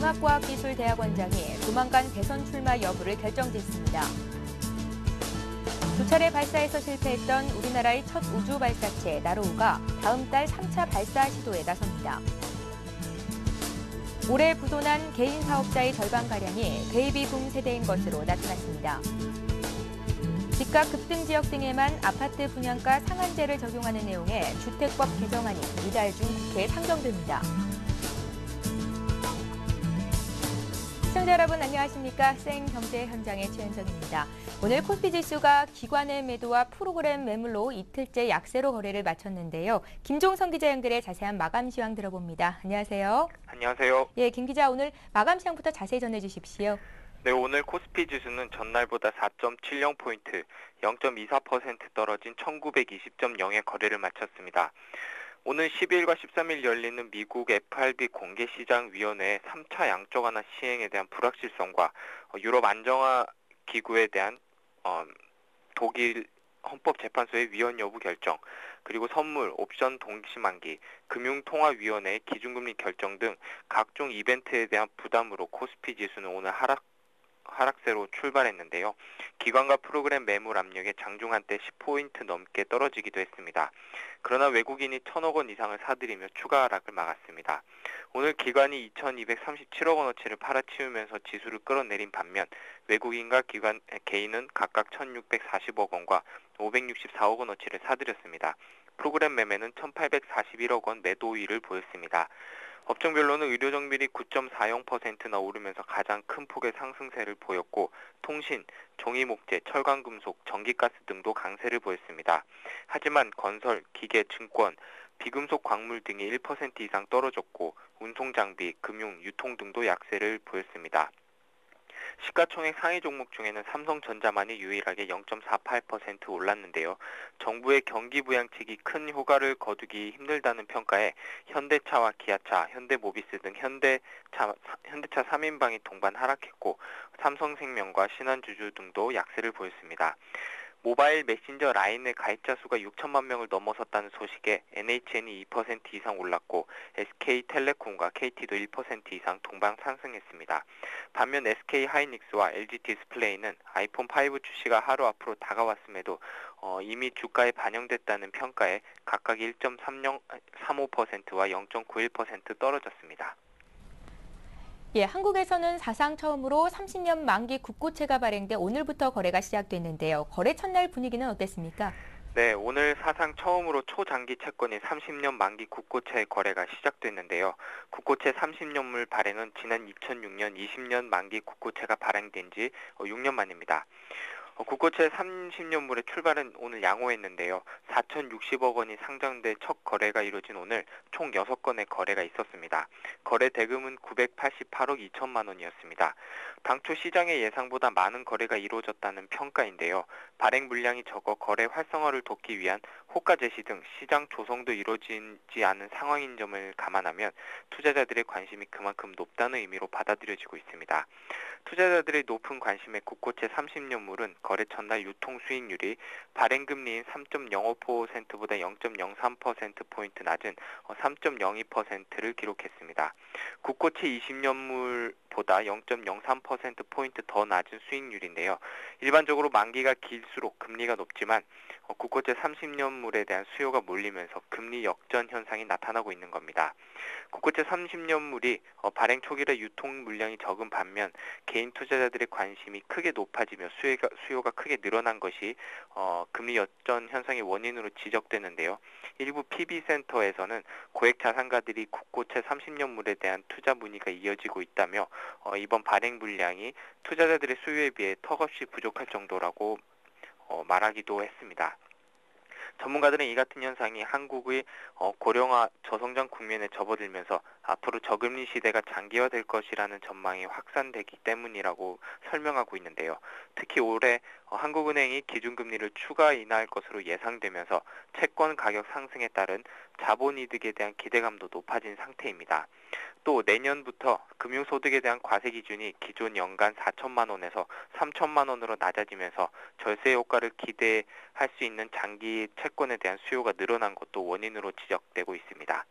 한국과학기술대학원장이 조만간 대선 출마 여부를 결정짓습니다. 두 차례 발사에서 실패했던 우리나라의 첫 우주 발사체 나로우가 다음 달 3차 발사 시도에 나섭니다. 올해 부도난 개인 사업자의 절반가량이 베이비붐 세대인 것으로 나타났습니다. 집값 급등 지역 등에만 아파트 분양가 상한제를 적용하는 내용의 주택법 개정안이 이달 중 국회에 상정됩니다. 시청자 여러분 안녕하십니까? 생경제 현장의 최현정입니다. 오늘 코스피 지수가 기관의 매도와 프로그램 매물로 이틀째 약세로 거래를 마쳤는데요. 김종성 기자 연결해 자세한 마감 시황 들어봅니다. 안녕하세요. 안녕하세요. 예, 김 기자 오늘 마감 시황부터 자세히 전해주십시오. 네, 오늘 코스피 지수는 전날보다 4.70포인트, 0.24% 떨어진 1920.0에 거래를 마쳤습니다. 오늘 12일과 13일 열리는 미국 FRB 공개시장위원회의 3차 양적 완화 시행에 대한 불확실성과 유럽 안정화 기구에 대한 독일 헌법재판소의 위헌 여부 결정, 그리고 선물, 옵션 동시만기, 금융통화위원회의 기준금리 결정 등 각종 이벤트에 대한 부담으로 코스피 지수는 오늘 하락세로 출발했는데요. 기관과 프로그램 매물 압력에 장중 한때 10포인트 넘게 떨어지기도 했습니다. 그러나 외국인이 1,000억 원 이상을 사들이며 추가 하락을 막았습니다. 오늘 기관이 2,237억 원어치를 팔아치우면서 지수를 끌어내린 반면 외국인과 개인은 각각 1,640억 원과 564억 원어치를 사들였습니다. 프로그램 매매는 1,841억 원 매도 우위를 보였습니다. 업종별로는 의료정밀이 9.40%나 오르면서 가장 큰 폭의 상승세를 보였고 통신, 종이목재, 철강금속, 전기가스 등도 강세를 보였습니다. 하지만 건설, 기계, 증권, 비금속 광물 등이 1% 이상 떨어졌고 운송장비, 금융, 유통 등도 약세를 보였습니다. 시가총액 상위 종목 중에는 삼성전자만이 유일하게 0.48% 올랐는데요. 정부의 경기 부양책이 큰 효과를 거두기 힘들다는 평가에 현대차와 기아차, 현대모비스 등 현대차 3인방이 동반 하락했고 삼성생명과 신한주주 등도 약세를 보였습니다. 모바일 메신저 라인의 가입자 수가 6천만 명을 넘어섰다는 소식에 NHN이 2% 이상 올랐고 SK텔레콤과 KT도 1% 이상 동반 상승했습니다. 반면 SK하이닉스와 LG디스플레이는 아이폰 5 출시가 하루 앞으로 다가왔음에도 이미 주가에 반영됐다는 평가에 각각 1.35%와 0.91% 떨어졌습니다. 예, 한국에서는 사상 처음으로 30년 만기 국고채가 발행돼 오늘부터 거래가 시작됐는데요. 거래 첫날 분위기는 어땠습니까? 네, 오늘 사상 처음으로 초장기 채권인 30년 만기 국고채 거래가 시작됐는데요. 국고채 30년물 발행은 지난 2006년 20년 만기 국고채가 발행된 지 6년 만입니다. 국고채 30년물의 출발은 오늘 양호했는데요. 4,060억 원이 상장돼 첫 거래가 이루어진 오늘 총 6건의 거래가 있었습니다. 거래 대금은 988억 2천만 원이었습니다. 당초 시장의 예상보다 많은 거래가 이루어졌다는 평가인데요. 발행 물량이 적어 거래 활성화를 돕기 위한 호가 제시 등 시장 조성도 이루어지지 않은 상황인 점을 감안하면 투자자들의 관심이 그만큼 높다는 의미로 받아들여지고 있습니다. 투자자들의 높은 관심에 국고채 30년물은 거래 첫날 유통 수익률이 발행금리인 3.05%보다 0.03%포인트 낮은 3.02%를 기록했습니다. 국고채 20년물보다 0.03%포인트 더 낮은 수익률인데요. 일반적으로 만기가 길수록 금리가 높지만 국고채 30년물에 대한 수요가 몰리면서 금리 역전 현상이 나타나고 있는 겁니다. 국고채 30년물이 발행 초기라 유통 물량이 적은 반면 개인 투자자들의 관심이 크게 높아지며 수요가 크게 늘어난 것이 금리 역전 현상의 원인으로 지적되는데요. 일부 PB센터에서는 고액 자산가들이 국고채 30년물에 대한 투자 문의가 이어지고 있다며 이번 발행 물량이 투자자들의 수요에 비해 턱없이 부족할 정도라고 말하기도 했습니다. 전문가들은 이 같은 현상이 한국의 고령화 저성장 국면에 접어들면서 앞으로 저금리 시대가 장기화될 것이라는 전망이 확산되기 때문이라고 설명하고 있는데요. 특히 올해 한국은행이 기준금리를 추가 인하할 것으로 예상되면서 채권 가격 상승에 따른 자본이득에 대한 기대감도 높아진 상태입니다. 또 내년부터 금융소득에 대한 과세 기준이 기존 연간 4천만 원에서 3천만 원으로 낮아지면서 절세 효과를 기대할 수 있는 장기 채권에 대한 수요가 늘어난 것도 원인으로 지적되고 있습니다.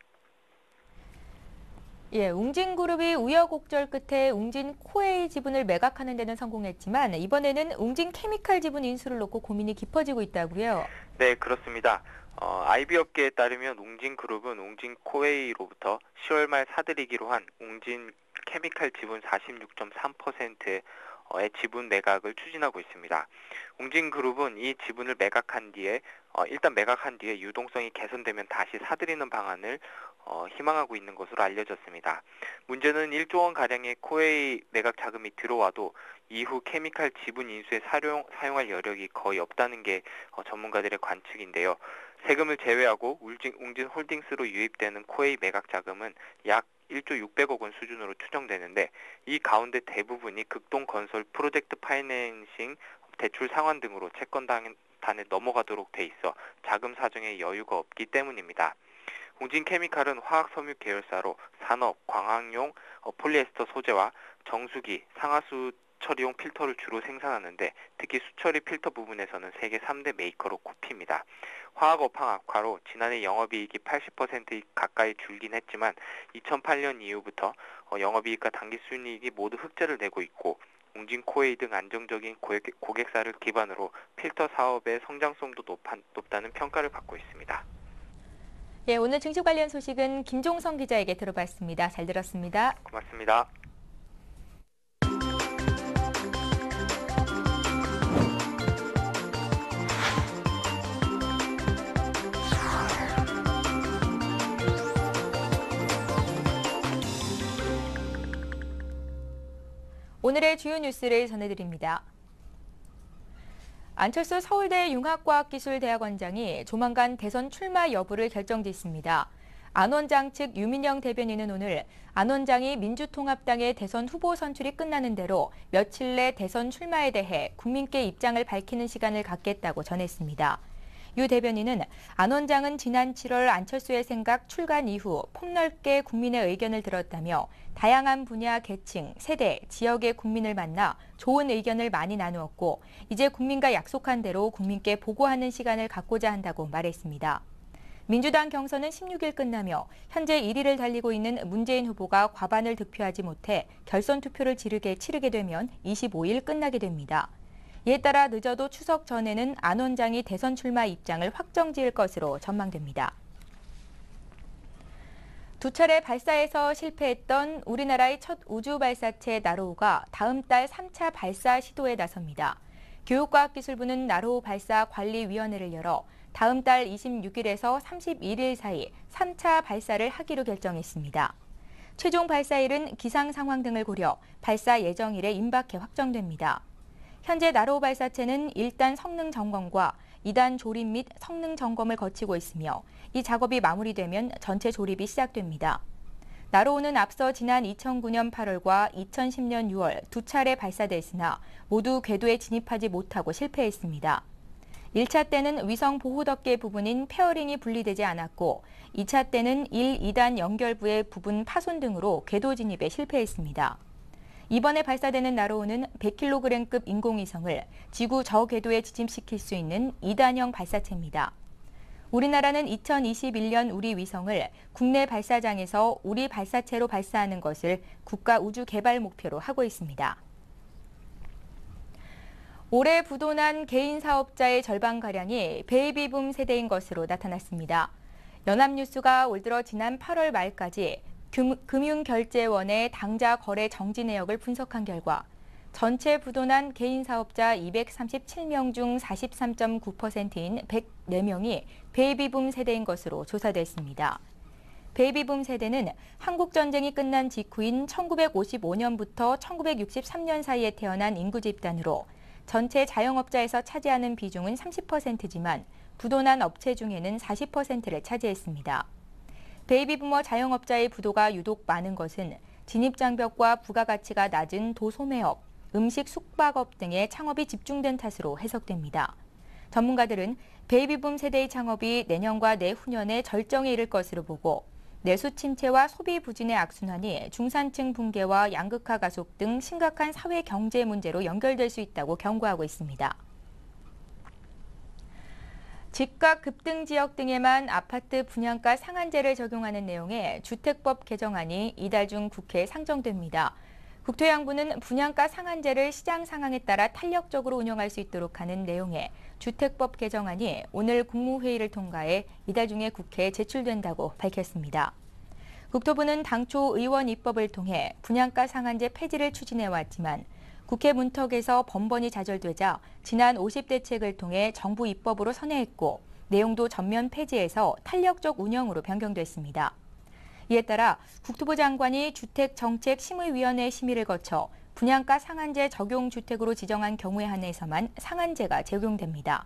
예, 웅진그룹이 우여곡절 끝에 웅진 코웨이 지분을 매각하는 데는 성공했지만 이번에는 웅진케미칼 지분 인수를 놓고 고민이 깊어지고 있다고요. 네, 그렇습니다. IB 업계에 따르면 웅진그룹은 웅진코웨이로부터 10월 말 사들이기로 한 웅진케미칼 지분 46.3%의 지분 매각을 추진하고 있습니다. 웅진그룹은 이 지분을 일단 매각한 뒤에 유동성이 개선되면 다시 사들이는 방안을 희망하고 있는 것으로 알려졌습니다. 문제는 1조 원 가량의 코웨이 매각 자금이 들어와도 이후 케미칼 지분 인수에 사용할 여력이 거의 없다는 게 전문가들의 관측인데요. 세금을 제외하고 웅진홀딩스로 유입되는 코웨이 매각 자금은 약 1조 600억 원 수준으로 추정되는데 이 가운데 대부분이 극동건설 프로젝트 파이낸싱 대출 상환 등으로 채권단에 넘어가도록 돼 있어 자금 사정에 여유가 없기 때문입니다. 웅진케미칼은 화학섬유 계열사로 산업, 광학용 폴리에스터 소재와 정수기, 상하수 처리용 필터를 주로 생산하는데 특히 수처리 필터 부분에서는 세계 3대 메이커로 꼽힙니다. 화학 업황 악화로 지난해 영업이익이 80% 가까이 줄긴 했지만 2008년 이후부터 영업이익과 당기순이익이 모두 흑자를 내고 있고 웅진코웨이 등 안정적인 고객사를 기반으로 필터 사업의 성장성도 높다는 평가를 받고 있습니다. 예, 오늘 증시 관련 소식은 김종성 기자에게 들어봤습니다. 잘 들었습니다. 고맙습니다. 오늘의 주요 뉴스를 전해드립니다. 안철수 서울대 융합과학기술대학원장이 조만간 대선 출마 여부를 결정짓습니다. 안 원장 측 유민영 대변인은 오늘 안 원장이 민주통합당의 대선 후보 선출이 끝나는 대로 며칠 내 대선 출마에 대해 국민께 입장을 밝히는 시간을 갖겠다고 전했습니다. 유 대변인은 안 원장은 지난 7월 안철수의 생각 출간 이후 폭넓게 국민의 의견을 들었다며 다양한 분야, 계층, 세대, 지역의 국민을 만나 좋은 의견을 많이 나누었고 이제 국민과 약속한 대로 국민께 보고하는 시간을 갖고자 한다고 말했습니다. 민주당 경선은 16일 끝나며 현재 1위를 달리고 있는 문재인 후보가 과반을 득표하지 못해 결선 투표를 치르게 되면 25일 끝나게 됩니다. 이에 따라 늦어도 추석 전에는 안 원장이 대선 출마 입장을 확정지을 것으로 전망됩니다. 두 차례 발사에서 실패했던 우리나라의 첫 우주 발사체 나로우가 다음 달 3차 발사 시도에 나섭니다. 교육과학기술부는 나로우 발사 관리위원회를 열어 다음 달 26일에서 31일 사이 3차 발사를 하기로 결정했습니다. 최종 발사일은 기상 상황 등을 고려 발사 예정일에 임박해 확정됩니다. 현재 나로우 발사체는 1단 성능 점검과 2단 조립 및 성능 점검을 거치고 있으며 이 작업이 마무리되면 전체 조립이 시작됩니다. 나로우는 앞서 지난 2009년 8월과 2010년 6월 두 차례 발사됐으나 모두 궤도에 진입하지 못하고 실패했습니다. 1차 때는 위성 보호 덮개 부분인 페어링이 분리되지 않았고 2차 때는 1, 2단 연결부의 부분 파손 등으로 궤도 진입에 실패했습니다. 이번에 발사되는 나로우는 100kg급 인공위성을 지구 저궤도에 지침시킬 수 있는 2단형 발사체입니다. 우리나라는 2021년 우리 위성을 국내 발사장에서 우리 발사체로 발사하는 것을 국가 우주 개발 목표로 하고 있습니다. 올해 부도난 개인 사업자의 절반가량이 베이비붐 세대인 것으로 나타났습니다. 연합뉴스가 올 들어 지난 8월 말까지 금융결제원의 당좌 거래 정지 내역을 분석한 결과 전체 부도난 개인 사업자 237명 중 43.9%인 104명이 베이비붐 세대인 것으로 조사됐습니다. 베이비붐 세대는 한국전쟁이 끝난 직후인 1955년부터 1963년 사이에 태어난 인구 집단으로 전체 자영업자에서 차지하는 비중은 30%지만 부도난 업체 중에는 40%를 차지했습니다. 베이비부머 자영업자의 부도가 유독 많은 것은 진입장벽과 부가가치가 낮은 도소매업, 음식 숙박업 등의 창업이 집중된 탓으로 해석됩니다. 전문가들은 베이비붐 세대의 창업이 내년과 내후년에 절정에 이를 것으로 보고 내수 침체와 소비 부진의 악순환이 중산층 붕괴와 양극화 가속 등 심각한 사회 경제 문제로 연결될 수 있다고 경고하고 있습니다. 집값 급등 지역 등에만 아파트 분양가 상한제를 적용하는 내용의 주택법 개정안이 이달 중 국회에 상정됩니다. 국토양부는 분양가 상한제를 시장 상황에 따라 탄력적으로 운영할 수 있도록 하는 내용의 주택법 개정안이 오늘 국무회의를 통과해 이달 중에 국회에 제출된다고 밝혔습니다. 국토부는 당초 의원 입법을 통해 분양가 상한제 폐지를 추진해왔지만 국회 문턱에서 번번이 좌절되자 지난 50대책을 통해 정부 입법으로 선회했고 내용도 전면 폐지해서 탄력적 운영으로 변경됐습니다. 이에 따라 국토부 장관이 주택정책심의위원회 심의를 거쳐 분양가 상한제 적용 주택으로 지정한 경우에 한해서만 상한제가 적용됩니다.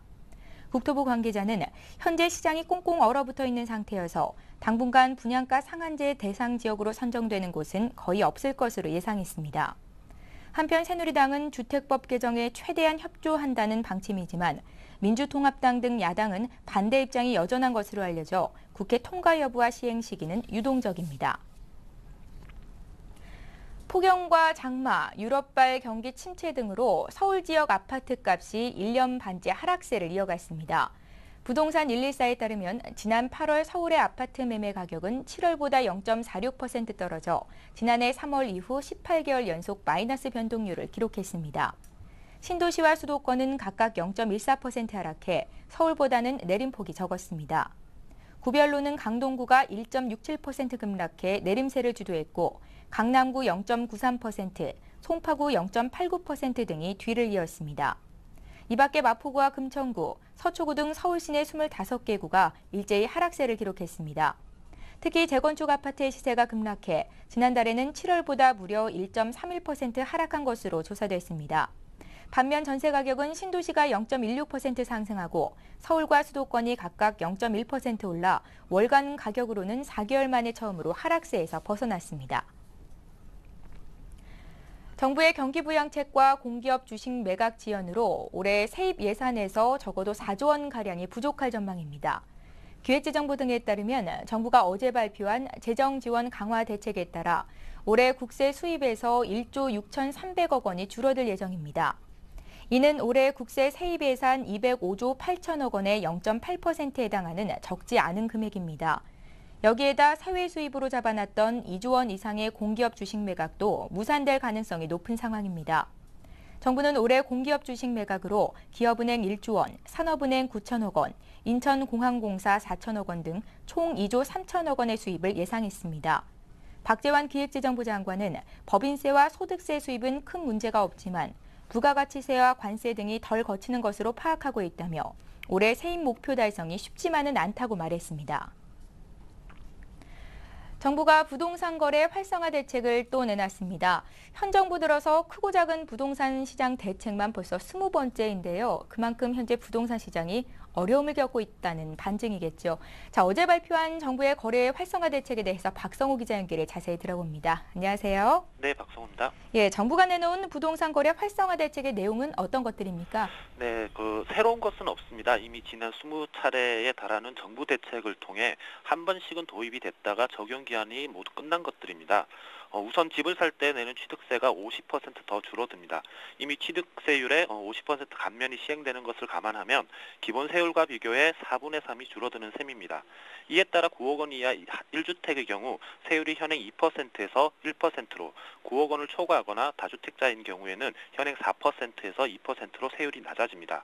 국토부 관계자는 현재 시장이 꽁꽁 얼어붙어 있는 상태여서 당분간 분양가 상한제 대상 지역으로 선정되는 곳은 거의 없을 것으로 예상했습니다. 한편 새누리당은 주택법 개정에 최대한 협조한다는 방침이지만 민주통합당 등 야당은 반대 입장이 여전한 것으로 알려져 국회 통과 여부와 시행 시기는 유동적입니다. 폭염과 장마, 유럽발 경기 침체 등으로 서울 지역 아파트 값이 1년 반째 하락세를 이어갔습니다. 부동산 114에 따르면 지난 8월 서울의 아파트 매매 가격은 7월보다 0.46% 떨어져 지난해 3월 이후 18개월 연속 마이너스 변동률을 기록했습니다. 신도시와 수도권은 각각 0.14% 하락해 서울보다는 내림폭이 적었습니다. 구별로는 강동구가 1.67% 급락해 내림세를 주도했고 강남구 0.93%, 송파구 0.89% 등이 뒤를 이었습니다. 이 밖에 마포구와 금천구, 서초구 등 서울 시내 25개 구가 일제히 하락세를 기록했습니다. 특히 재건축 아파트의 시세가 급락해 지난달에는 7월보다 무려 1.31% 하락한 것으로 조사됐습니다. 반면 전세 가격은 신도시가 0.16% 상승하고 서울과 수도권이 각각 0.1% 올라 월간 가격으로는 4개월 만에 처음으로 하락세에서 벗어났습니다. 정부의 경기부양책과 공기업 주식 매각 지연으로 올해 세입 예산에서 적어도 4조 원가량이 부족할 전망입니다. 기획재정부 등에 따르면 정부가 어제 발표한 재정지원 강화 대책에 따라 올해 국세 수입에서 1조 6,300억 원이 줄어들 예정입니다. 이는 올해 국세 세입 예산 205조 8천억 원의 0.8%에 해당하는 적지 않은 금액입니다. 여기에다 사회 수입으로 잡아놨던 2조 원 이상의 공기업 주식 매각도 무산될 가능성이 높은 상황입니다. 정부는 올해 공기업 주식 매각으로 기업은행 1조 원, 산업은행 9천억 원, 인천공항공사 4천억 원 등 총 2조 3천억 원의 수입을 예상했습니다. 박재환 기획재정부 장관은 법인세와 소득세 수입은 큰 문제가 없지만 부가가치세와 관세 등이 덜 거치는 것으로 파악하고 있다며 올해 세입 목표 달성이 쉽지만은 않다고 말했습니다. 정부가 부동산 거래 활성화 대책을 또 내놨습니다. 현 정부 들어서 크고 작은 부동산 시장 대책만 벌써 20번째인데요. 그만큼 현재 부동산 시장이 어려움을 겪고 있다는 반증이겠죠. 자, 어제 발표한 정부의 거래 활성화 대책에 대해서 박성호 기자 연결해 자세히 들어봅니다. 안녕하세요. 네, 박성호입니다. 예, 정부가 내놓은 부동산 거래 활성화 대책의 내용은 어떤 것들입니까? 네, 새로운 것은 없습니다. 이미 지난 20차례에 달하는 정부 대책을 통해 한 번씩은 도입이 됐다가 적용 기한이 모두 끝난 것들입니다. 우선 집을 살 때 내는 취득세가 50% 더 줄어듭니다. 이미 취득세율의 50% 감면이 시행되는 것을 감안하면 기본 세율과 비교해 4분의 3이 줄어드는 셈입니다. 이에 따라 9억 원 이하 1주택의 경우 세율이 현행 2%에서 1%로 9억 원을 초과하거나 다주택자인 경우에는 현행 4%에서 2%로 세율이 낮아집니다.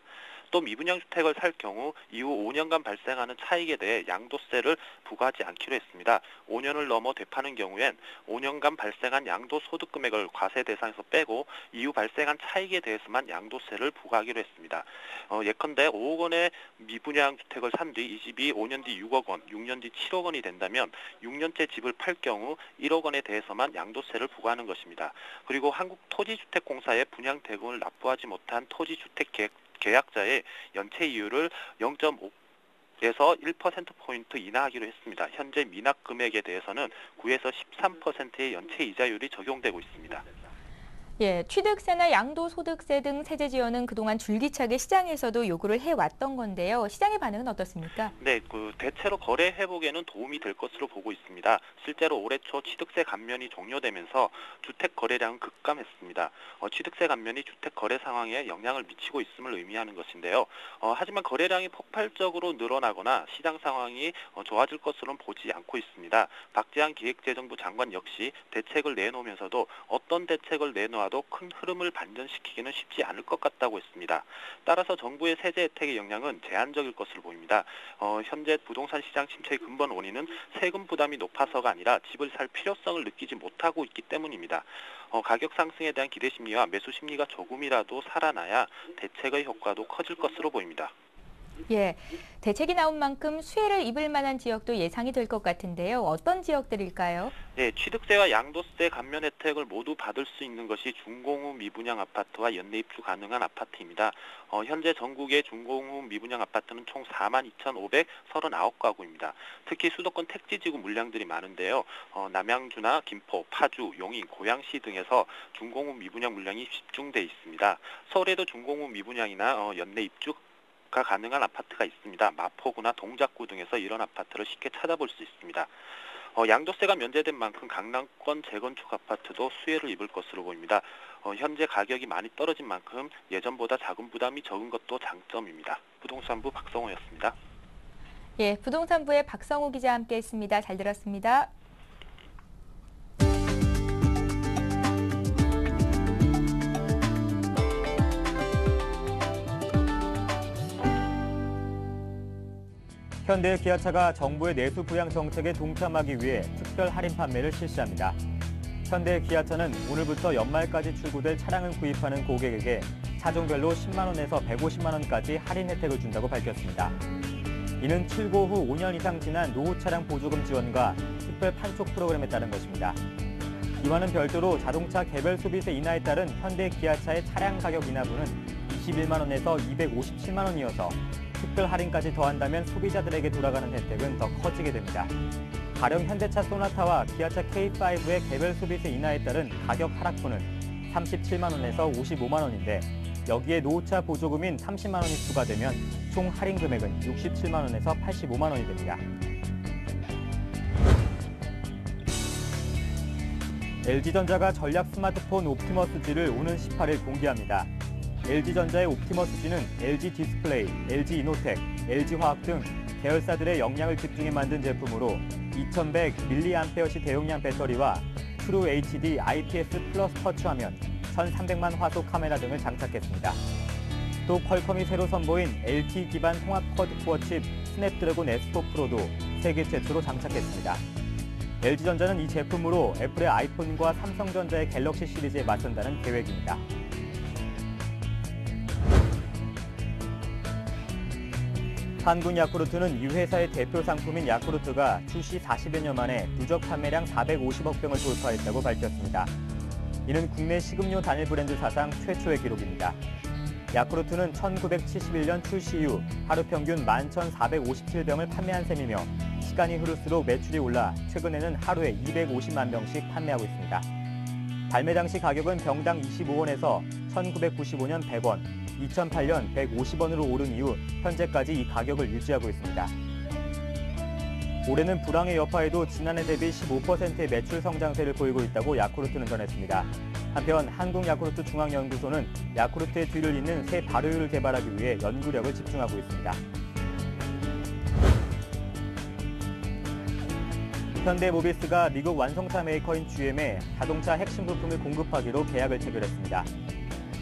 또 미분양 주택을 살 경우 이후 5년간 발생하는 차익에 대해 양도세를 부과하지 않기로 했습니다. 5년을 넘어 되파는 경우엔 5년간 발생한 양도 소득 금액을 과세 대상에서 빼고 이후 발생한 차익에 대해서만 양도세를 부과하기로 했습니다. 예컨대 5억 원의 미분양 주택을 산 뒤 이 집이 5년 뒤 6억 원, 6년 뒤 7억 원이 된다면 6년째 집을 팔 경우 1억 원에 대해서만 양도세를 부과하는 것입니다. 그리고 한국토지주택공사에 분양 대금을 납부하지 못한 토지주택 계약자의 연체 이율을 0.5에서 1%포인트 인하하기로 했습니다. 현재 미납 금액에 대해서는 9에서 13%의 연체 이자율이 적용되고 있습니다. 예, 취득세나 양도소득세 등 세제 지원은 그동안 줄기차게 시장에서도 요구를 해왔던 건데요. 시장의 반응은 어떻습니까? 네, 대체로 거래 회복에는 도움이 될 것으로 보고 있습니다. 실제로 올해 초 취득세 감면이 종료되면서 주택 거래량은 급감했습니다. 취득세 감면이 주택 거래 상황에 영향을 미치고 있음을 의미하는 것인데요. 하지만 거래량이 폭발적으로 늘어나거나 시장 상황이 좋아질 것으로는 보지 않고 있습니다. 박재한 기획재정부 장관 역시 대책을 내놓으면서도 어떤 대책을 내놓아도 큰 흐름을 반전시키기는 쉽지 않을 것 같다고 했습니다. 따라서 정부의 세제 혜택의 영향은 제한적일 것으로 보입니다. 현재 부동산 시장 침체의 근본 원인은 세금 부담이 높아서가 아니라 집을 살 필요성을 느끼지 못하고 있기 때문입니다. 가격 상승에 대한 기대 심리와 매수 심리가 조금이라도 살아나야 대책의 효과도 커질 것으로 보입니다. 예, 대책이 나온 만큼 수혜를 입을 만한 지역도 예상이 될 것 같은데요. 어떤 지역들일까요? 네, 취득세와 양도세 감면 혜택을 모두 받을 수 있는 것이 중공후 미분양 아파트와 연내 입주 가능한 아파트입니다. 현재 전국의 중공후 미분양 아파트는 총 42,539가구입니다. 특히 수도권 택지지구 물량들이 많은데요. 남양주나 김포, 파주, 용인, 고양시 등에서 중공후 미분양 물량이 집중돼 있습니다. 서울에도 중공후 미분양이나 연내 입주가 가능한 아파트가 있습니다. 마포구나 동작구 등에서 이런 아파트를 쉽게 찾아볼 수 있습니다. 양도세가 면제된 만큼 강남권 재건축 아파트도 수혜를 입을 것으로 보입니다. 현재 가격이 많이 떨어진 만큼 예전보다 자금 부담이 적은 것도 장점입니다. 부동산부 박성호였습니다. 예, 부동산부의 박성호 기자와 함께했습니다. 잘 들었습니다. 현대 기아차가 정부의 내수 부양 정책에 동참하기 위해 특별 할인 판매를 실시합니다. 현대 기아차는 오늘부터 연말까지 출고될 차량을 구입하는 고객에게 차종별로 10만 원에서 150만 원까지 할인 혜택을 준다고 밝혔습니다. 이는 출고 후 5년 이상 지난 노후 차량 보조금 지원과 특별 판촉 프로그램에 따른 것입니다. 이와는 별도로 자동차 개별 소비세 인하에 따른 현대 기아차의 차량 가격 인하분은 21만 원에서 257만 원이어서 특별 할인까지 더한다면 소비자들에게 돌아가는 혜택은 더 커지게 됩니다. 가령 현대차 소나타와 기아차 K5의 개별 소비세 인하에 따른 가격 하락분은 37만 원에서 55만 원인데 여기에 노후차 보조금인 30만 원이 추가되면 총 할인 금액은 67만 원에서 85만 원이 됩니다. LG전자가 전략 스마트폰 옵티머스 G를 오는 18일 공개합니다. LG전자의 옵티머스 G는 LG 디스플레이, LG 이노텍, LG화학 등 계열사들의 역량을 집중해 만든 제품으로 2100mAh 대용량 배터리와 트루 HD IPS 플러스 터치 화면, 1300만 화소 카메라 등을 장착했습니다. 또 퀄컴이 새로 선보인 LT 기반 통합 쿼드코어 칩 스냅드래곤 S4 프로도 세계 최초로 장착했습니다. LG전자는 이 제품으로 애플의 아이폰과 삼성전자의 갤럭시 시리즈에 맞선다는 계획입니다. 한국야쿠르트는 이 회사의 대표 상품인 야쿠르트가 출시 40여년 만에 누적 판매량 450억 병을 돌파했다고 밝혔습니다. 이는 국내 식음료 단일 브랜드 사상 최초의 기록입니다. 야쿠르트는 1971년 출시 이후 하루 평균 11,457병을 판매한 셈이며 시간이 흐를수록 매출이 올라 최근에는 하루에 250만 병씩 판매하고 있습니다. 발매 당시 가격은 병당 25원에서 1995년 100원, 2008년 150원으로 오른 이후 현재까지 이 가격을 유지하고 있습니다. 올해는 불황의 여파에도 지난해 대비 15%의 매출 성장세를 보이고 있다고 야쿠르트는 전했습니다. 한편 한국야쿠르트 중앙연구소는 야쿠르트의 뒤를 잇는 새 발효율을 개발하기 위해 연구력을 집중하고 있습니다. 현대모비스가 미국 완성차 메이커인 GM에 자동차 핵심 부품을 공급하기로 계약을 체결했습니다.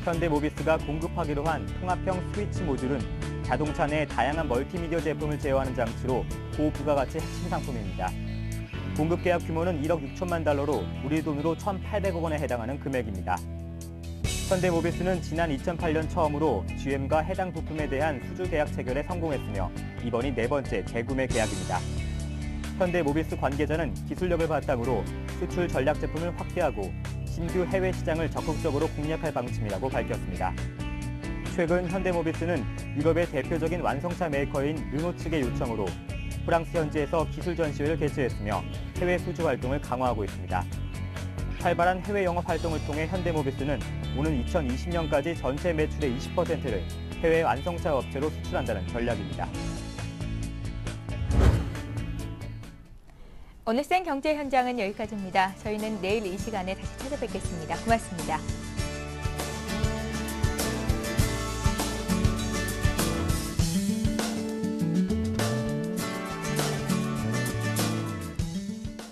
현대모비스가 공급하기로 한 통합형 스위치 모듈은 자동차 내 다양한 멀티미디어 제품을 제어하는 장치로 고부가가치 핵심 상품입니다. 공급 계약 규모는 1억 6천만 달러로 우리 돈으로 1,800억 원에 해당하는 금액입니다. 현대모비스는 지난 2008년 처음으로 GM과 해당 부품에 대한 수주 계약 체결에 성공했으며 이번이 네 번째 재구매 계약입니다. 현대모비스 관계자는 기술력을 바탕으로 수출 전략 제품을 확대하고 신규 해외 시장을 적극적으로 공략할 방침이라고 밝혔습니다. 최근 현대모비스는 유럽의 대표적인 완성차 메이커인 르노 측의 요청으로 프랑스 현지에서 기술 전시회를 개최했으며 해외 수주 활동을 강화하고 있습니다. 활발한 해외 영업 활동을 통해 현대모비스는 오는 2020년까지 전체 매출의 20%를 해외 완성차 업체로 수출한다는 전략입니다. 오늘 생 경제 현장은 여기까지입니다. 저희는 내일 이 시간에 다시 찾아뵙겠습니다. 고맙습니다.